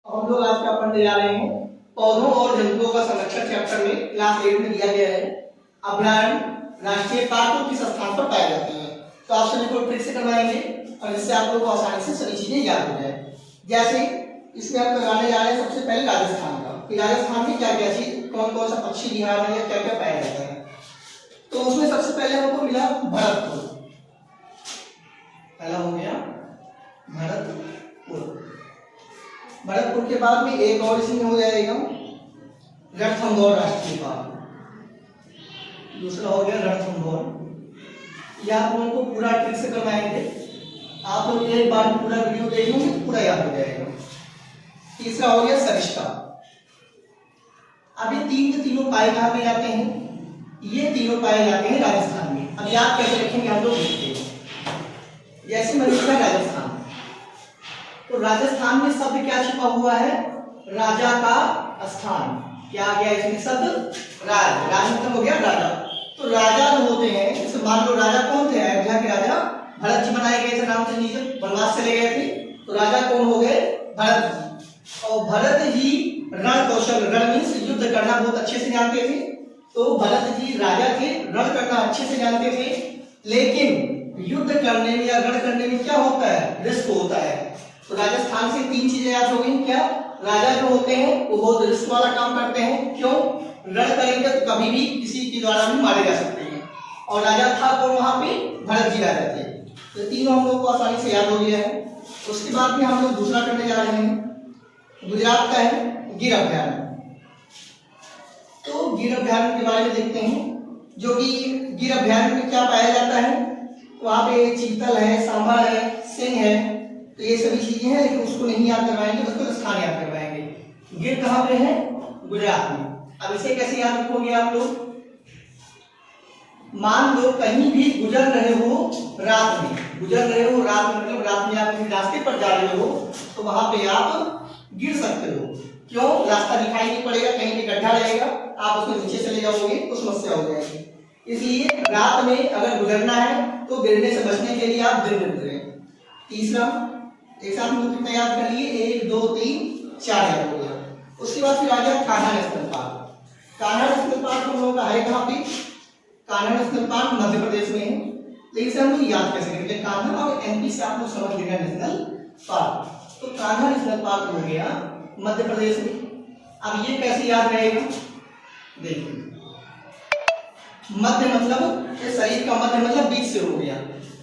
हम लोग आज क्या पढ़ने जा रहे हैं, पौधों और जंतुओं का संरक्षण चैप्टर में क्लास 8 में दिया गया है। अभयारण्य राष्ट्रीय पार्क किस स्थान पर पाए जाते हैं, तो आप सभी को फिर से करवाएंगे और इससे आप लोगों को आसानी से सभी चीजें याद हो जाए। जैसे इसमें आप करवाने जा रहे हैं सबसे पहले राजस्थान का, कि राजस्थान में क्या क्या चीज कौन कौन सा पक्षी बिहार है या क्या क्या पाया जाता है। तो उसमें सबसे पहले हमको मिला भरतपुर, पहला हो गया भरतपुर। भरतपुर के बाद में एक और इसमें हो जाएगा रणथंभौर राष्ट्रीय पार्क, दूसरा हो गया रणथंभौर। यह आप लोगों को पूरा ट्रिक से करवाएंगे, आप लोग एक बार पूरा वीडियो देखेंगे तो पूरा याद हो जाएगा। तीसरा हो गया सरिस्का। अभी तीन के तीनों पाए कहाँ पे जाते हैं, ये तीनों पाए जाते हैं राजस्थान में। अब याद कैसे रखेंगे हम लोग देखते हैं। जैसे मैंने लिखा राजस्थान, तो राजस्थान में शब्द क्या छिपा हुआ है, राजा का स्थान। क्या आ गया इसमें शब्द, राज। राज मतलब हो गया राजा। तो राजा जो होते हैं, जैसे मान लो राजा कौन थे, अयोध्या के राजा भरत जी बनाए गए थे, रामचंद्र जी जब वनवास चले गए थे तो राजा कौन हो गए, भरत जी। और भरत जी रण कौशल, रण मीन्स युद्ध करना बहुत अच्छे से जानते थे। तो भरत जी राजा थे, रण करना अच्छे से जानते थे, लेकिन युद्ध करने में या रण करने में क्या होता है, रिस्क होता है। तो राजस्थान से तीन चीजें याद हो गई। क्या, राजा जो होते हैं वो बहुत रिस्क वाला काम करते हैं। क्यों, रण करेंगे तो कभी भी किसी के द्वारा भी मारे जा सकते हैं। और राजा था कौन वहां पे, भरत जी राजा थे। तो तीनों हम लोग को आसानी से याद हो गया है। उसके बाद में हम लोग दूसरा करने जा रहे हैं, गुजरात का है गिर अभ्यारण्य। तो गिर अभ्यारण्य के बारे में देखते हैं, जो कि गिर अभ्यारण्य में क्या पाया जाता है। तो वहां पे चीतल है, सांभर है, सिंह है, तो ये सभी चीजें हैं, लेकिन उसको नहीं याद करवाएंगे, उसको स्थान याद करवाएंगे। गिर कहाँ पे है, गुजरात में। अब इसे कैसे याद रखोगे आप लोग, मान लो कहीं भी गुजर रहे हो रात में, गुजर रहे हो रात में मतलब रात में आप किसी रास्ते पर जा रहे हो, तो वहां पे आप गिर सकते हो। क्यों, रास्ता दिखाई नहीं पड़ेगा, कहीं पे गड्ढा रहेगा, आप उसमें नीचे चले जाओगे तो समस्या हो जाएगी। इसलिए रात में अगर गुजरना है तो गिरने से बचने के लिए आप दिन में गुजरें। तीसरा एक साथ में कितना याद कर लिए, 1 2 3 4 याद हो गया। उसके बाद फिर आ गया Kanha national park. Kanha national park हम लोगों का है कहाँ पे, कान्हा नेशनल पार्क मध्य प्रदेश में है। लेकिन इसे हम लोग याद कैसे करेंगे, कान्हा और एमपी से आप लोग समझ लेना नेशनल पार्क। तो कान्हा नेशनल पार्क हो गया मध्य प्रदेश में। अब ये कैसे याद रहेगा, देखिए मध्य मतलब शरीर का मध्य मतलब बीच से हो गया,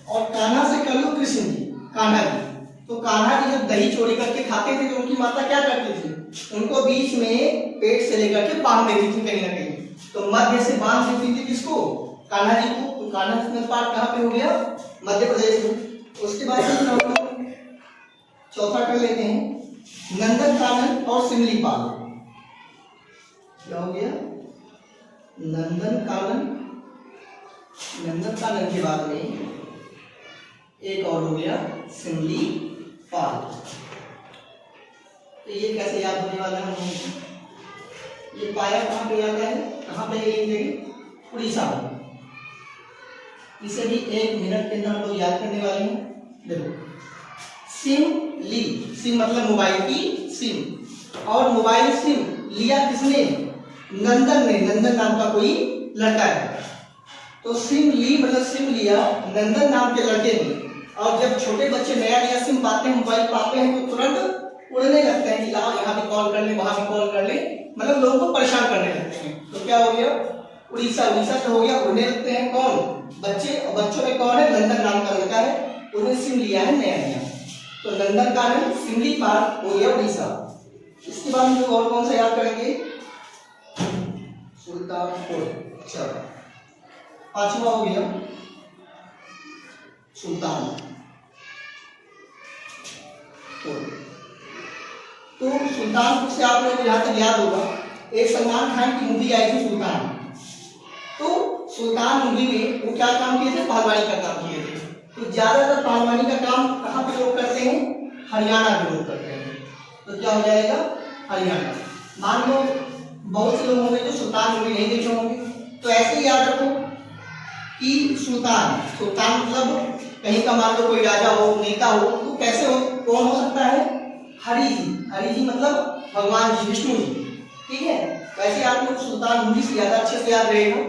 और कान्हा से कर लो कृष्ण जी, कान्हा जी। तो कान्हा जी जब दही चोरी करके खाते थे तो उनकी माता क्या करती थी, उनको बीच में पेट से लेकर के बांध देती थी कहीं ना कहीं। तो मध्य से बांध देती थी किसको, कान्हा जी को। तो कान्हा नेशनल पार्क कहाँ पे हो गया, मध्य प्रदेश में। उसके बाद हम लोग चौथा कर लेते हैं, नंदनकानन और सिमलीपाल। क्या हो गया, नंदनकानन। नंदनकानन के बाद में एक और हो गया सिमलीपाल। तो ये कैसे याद होने वाला है हम लोगों को, ये पाया कहाँ पे जाता है, कहाँ पे लिखेंगे, उड़ीसा में। इसे भी 1 मिनट के अंदर हम लोग याद करने वाले हैं। देखो सिम ली, सिम मतलब मोबाइल की सिम, और मोबाइल सिम लिया किसने, नंदन ने, नंदन नाम का कोई लड़का है। तो सिम ली मतलब सिम लिया नंदन नाम के लड़के ने। और जब छोटे बच्चे नया नया सिम पाते हैं, मोबाइल पाते हैं, तो तुरंत उड़ने लगते हैं कि लाओ यहाँ भी कॉल कर ले, वहां भी कॉल कर ले, मतलब लोगों को परेशान करने लगते हैं। तो क्या हो गया, उड़ीसा। उड़ीसा से हो गया, उड़ने लगते हैं कौन, बच्चे। और बच्चों में कौन है, नंदन नाम का लड़का है, उन्हें सिम लिया है नया नया। तो नंदनकानन सिमलीपाल हो गया उड़ीसा। इसके बाद हम लोग और कौन सा याद करेंगे, सुल्तानपुर। चलो पांचवा हो गया सुल्तानपुर। तो सुल्तानपुर से आप लोगों को जहां तक याद होगा, एक सलमान खान की मूवी आई थी सुल्तान। तो सुल्तान मूवी में वो क्या काम किए थे, पहलवानी का काम किए थे। तो ज्यादातर पहलवानी का काम कहाँ पे लोग करते हैं, हरियाणा के लोग करते हैं। तो क्या हो जाएगा, हरियाणा। मान लो बहुत से लोग होंगे जो सुल्तान मूवी नहीं देखे होंगे, तो ऐसे ही याद रखो कि सुल्तान, सुल्तान मतलब कहीं का मान लो कोई राजा हो, नेता हो, तो कैसे हो, कौन हो सकता है, हरि जी, हरि जी मतलब भगवान जी, विष्णु जी, ठीक है। वैसे आप लोग सुल्तान मूवी से ज्यादा अच्छे से याद रहेगा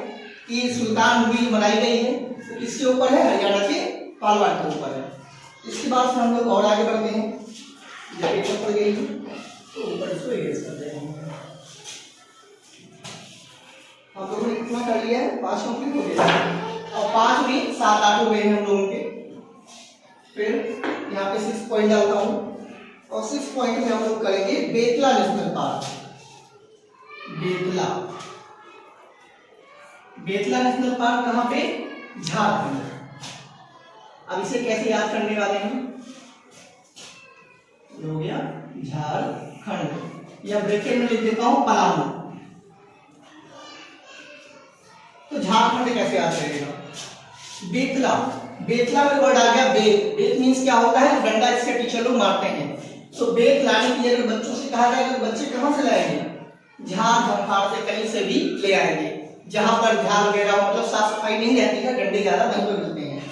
कि सुल्तान मूवी बनाई गई है तो किसके ऊपर है, हरियाणा के पालवान के ऊपर है। इसके बाद से हम लोग और आगे बढ़ते हैं। जब पेपर पड़ गई तो ऊपर इसको इरेज कर देते हैं। हम लोगों ने कितना कर लिया है, 5 कंप्लीट हो गया और 5 भी 7-8 हो गए हैं हम लोगों के। फिर यहाँ पे 6 पॉइंट डालता हूँ और 6 पॉइंट में हम लोग करेंगे Betla national park. Betla, Betla national park कहाँ पे, झारखंड। अब इसे कैसे याद करने वाले हैं, हो गया झारखंड, या ब्रैकेट में लिख देता हूं पलामू। तो झारखंड कैसे याद करेगा, बेतला, बेतला में वर्ड आ गया बेत। बेत मीन्स क्या होता है, डंडा इसके टीचर लोग मारते हैं। तो बेत लाने के लिए अगर बच्चों से कहा जाए तो बच्चे कहां से लाएंगे, झाड़ झंखाड़ से कहीं से भी ले आएंगे। जहां पर झाड़ वगैरह मतलब साफ सफाई नहीं रहती है, डंडे ज्यादा वहीं पर मिलते हैं।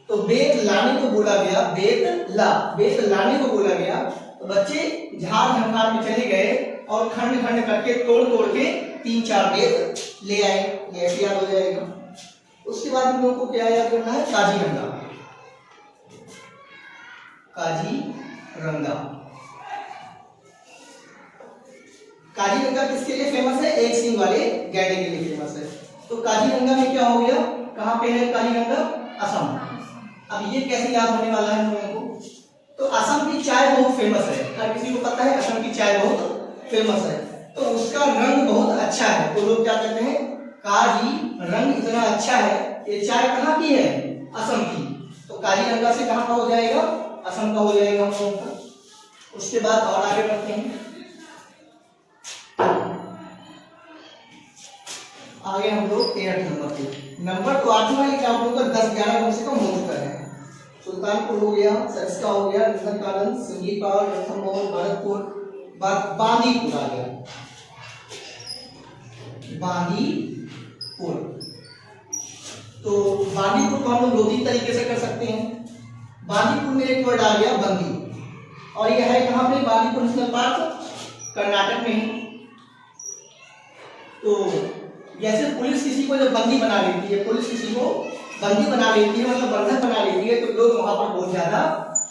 तो बेत लाने को बोला गया, बेत ला, बेत लाने को बोला गया। तो बच्चे झाड़ झंखाड़ में चले गए और खंड खंड करके तोड़ तोड़ के 3-4 बेत ले आए। ये ऐसे याद हो जाएगा। उसके बाद हम लोगों को क्या याद करना है, काजीरंगा, काजीरंगा। काजीरंगा किसके लिए फेमस है, एक सिंग वाले गैंडे के लिए फेमस है। तो काजीरंगा में क्या हो गया, कहां पे है काजीरंगा, असम। अब ये कैसे याद होने वाला है हम लोगों को, तो असम की चाय बहुत फेमस है, हर किसी को पता है असम की चाय बहुत फेमस है। तो उसका रंग बहुत अच्छा है, तो लोग क्या कहते हैं, काजी रंग इतना अच्छा है, ये चाय कहाँ की है, असम की। तो काजीरंगा से कहां का हो जाएगा, असम का हो जाएगा हम लोगों का। उसके बाद और आगे बढ़ते हैं। आगे हम लोग 8 नंबर पे, नंबर तो 8 है लेकिन आप लोगों का 10-11 कम से कम हो चुका है। सुल्तानपुर हो गया, सरिस्का हो गया, नंदनकानन, सिंगीपाल, रणथंभौर, भरतपुर, बांदीपुर आ गया, बांदीपुर। तो बांदीपुर को हम लोग 2-3 तरीके से कर सकते हैं। बांदीपुर में एक वर्ड आ गया बंदी, और यह है कहां पे, बांदीपुर नेशनल पार्क कर्नाटक में है। तो जैसे पुलिस किसी को जब बंदी बना लेती है, पुलिस किसी को बंदी बना लेती है मतलब बंधक बना लेती है, तो लोग वहां पर बहुत ज्यादा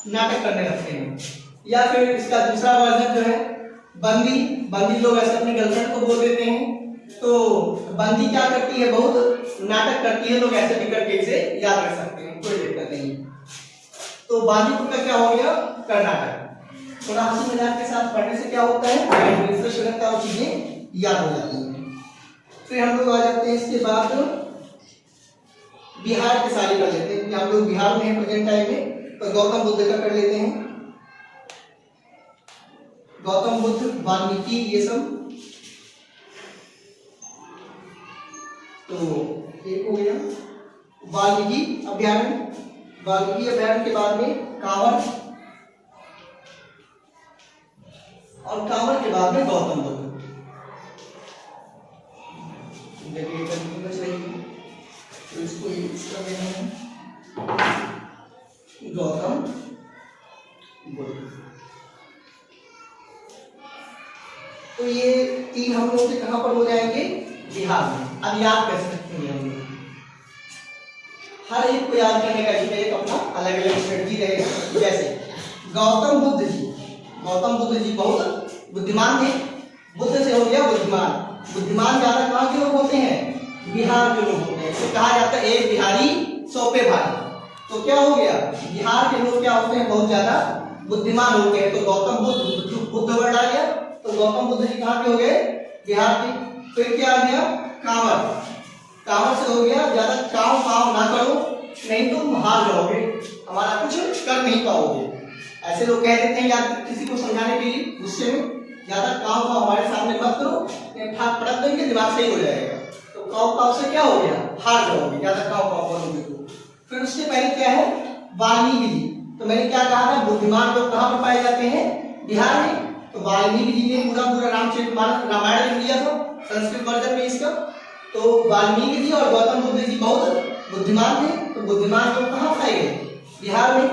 नाटक करने लगते हैं। या फिर इसका दूसरा वर्जन जो है बंदी, बंदी लोग ऐसे अपने गर्लफ्रेंड को बोल देते हैं। तो बंदी क्या करती है, बहुत नाटक करती है, लोग ऐसे भी करके इसे याद रख सकते हैं, कोई दिक्कत नहीं। तो बांदीपुर का क्या हो गया, कर्नाटक। थोड़ा हंसी मजाक के साथ पढ़ने से क्या होता है, रिफ्रेश लगता है और चीजें याद हो जाती हैं। फिर हम लोग आ जाते हैं इसके बाद बिहार के सारे कर लेते हैं, हम लोग बिहार में हैं प्रेजेंट टाइम में। तो गौतम बुद्ध का कर लेते हैं, गौतम बुद्ध, वाल्मीकि, ये सब। तो एक हो गया वाल्मीकि अभ्यारण्य, वाल्मीकि अभ्यारण्य के बाद में कांवर, और कांवर के बाद में गौतम बुद्ध। बच रही है तो इसको यूज कर रहे हैं, गौतम बुद्ध। तो ये 3 हम लोग के कहां पर हो जाएंगे, बिहार में। अब याद कैसे रखेंगे हम लोग, हर एक को याद करने का एक अपना अलग अलग स्ट्रेटजी रहेगा। जैसे गौतम बुद्ध जी, गौतम बुद्ध जी बहुत बुद्धिमान थे, बुद्ध से हो गया बुद्धिमान। बुद्धिमान ज्यादा कहाँ के लोग होते हैं, बिहार के लोग होते हैं। तो कहा जाता है एक बिहारी 100 पे भारी। तो क्या हो गया, बिहार के लोग क्या होते हैं, बहुत ज्यादा बुद्धिमान होते हैं। तो गौतम बुद्ध, बुद्ध वर्ड आ गया, तो गौतम बुद्ध जी कहाँ के हो गए, बिहार के। फिर क्या आ गया, कांवर, कांवर से हो गया ज्यादा काम ना करो नहीं तुम हार जाओगे, हमारा कुछ कर नहीं पाओगे। ऐसे लोग कह देते हैं या किसी को समझाने के लिए गुस्से में, ज्यादा काम हमारे सामने मत करो, ठाक पटक देंगे दिमाग सही हो जाएगा। तो काव से क्या हो गया, हार जाओगे, ज्यादा काव करोगे तो। फिर उससे पहले क्या है, वाल्मीकि जी। तो मैंने क्या कहा था, बुद्धिमान लोग कहाँ पर पाए जाते हैं, बिहार में। तो वाल्मीकि जी ने पूरा रामचरितमानस रामायण लिख दिया था संस्कृत वर्जन में इसका। तो वाल्मीकि जी और गौतम बुद्ध जी बहुत बुद्धिमान थे। तो बुद्धिमान लोग कहाँ पाए गए, बिहार में।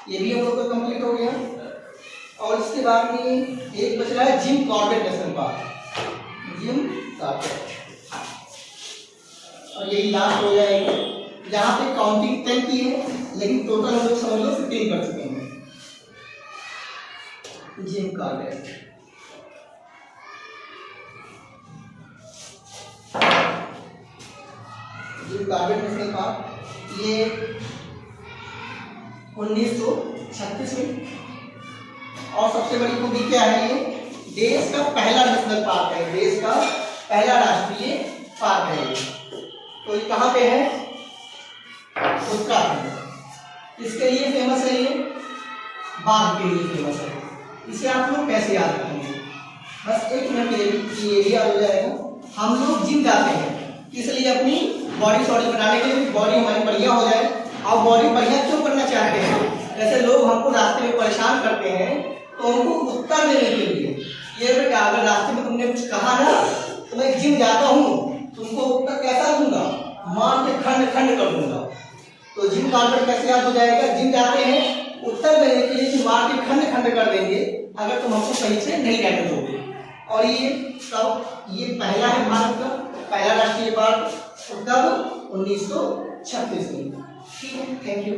ये भी हम लोग को कंप्लीट हो गया। और इसके बाद में एक बच रहा है Jim Corbett national park, Jim Corbett, और यही लास्ट हो जाएगा। यहाँ पे काउंटिंग 10 की है, लेकिन टोटल हम लोग समझ लो 15 कर चुके हैं। Jim Corbett, Jim Corbett national park ये 1936 में, और सबसे बड़ी खूबी क्या है, ये देश का पहला नेशनल पार्क है, देश का पहला राष्ट्रीय पार्क है। तो ये कहाँ पे है? उत्तराखंड। इसके लिए फेमस है, ये बाघ के लिए फेमस है। इसे आप लोग कैसे याद रखेंगे? बस एक मिनट ये भी याद हो जाएगा। हम लोग जिम जाते हैं किस लिए? अपनी बॉडी सॉडी बनाने के लिए, बॉडी हमारी बढ़िया हो जाए। और बॉडी बढ़िया क्यों करना चाहते हैं? जैसे लोग हमको रास्ते में परेशान करते हैं तो उनको उत्तर देने के लिए, ये बेटा अगर रास्ते में तुमने कुछ कहा ना तो मैं जिम जाता हूँ, तुमको उत्तर कैसा दूंगा? मार के खंड खंड कर दूंगा। तो जिम कॉर्बेट कैसे याद हो जाएगा? जिम जाते हैं उत्तर देने के लिए, मार के खंड खंड कर देंगे अगर तुम हमको सही से नहीं कहते दोगे। और ये कब? ये पहला है भारत का पहला राष्ट्रीय पार्क, कब? 1936 में। ठीक है, थैंक यू।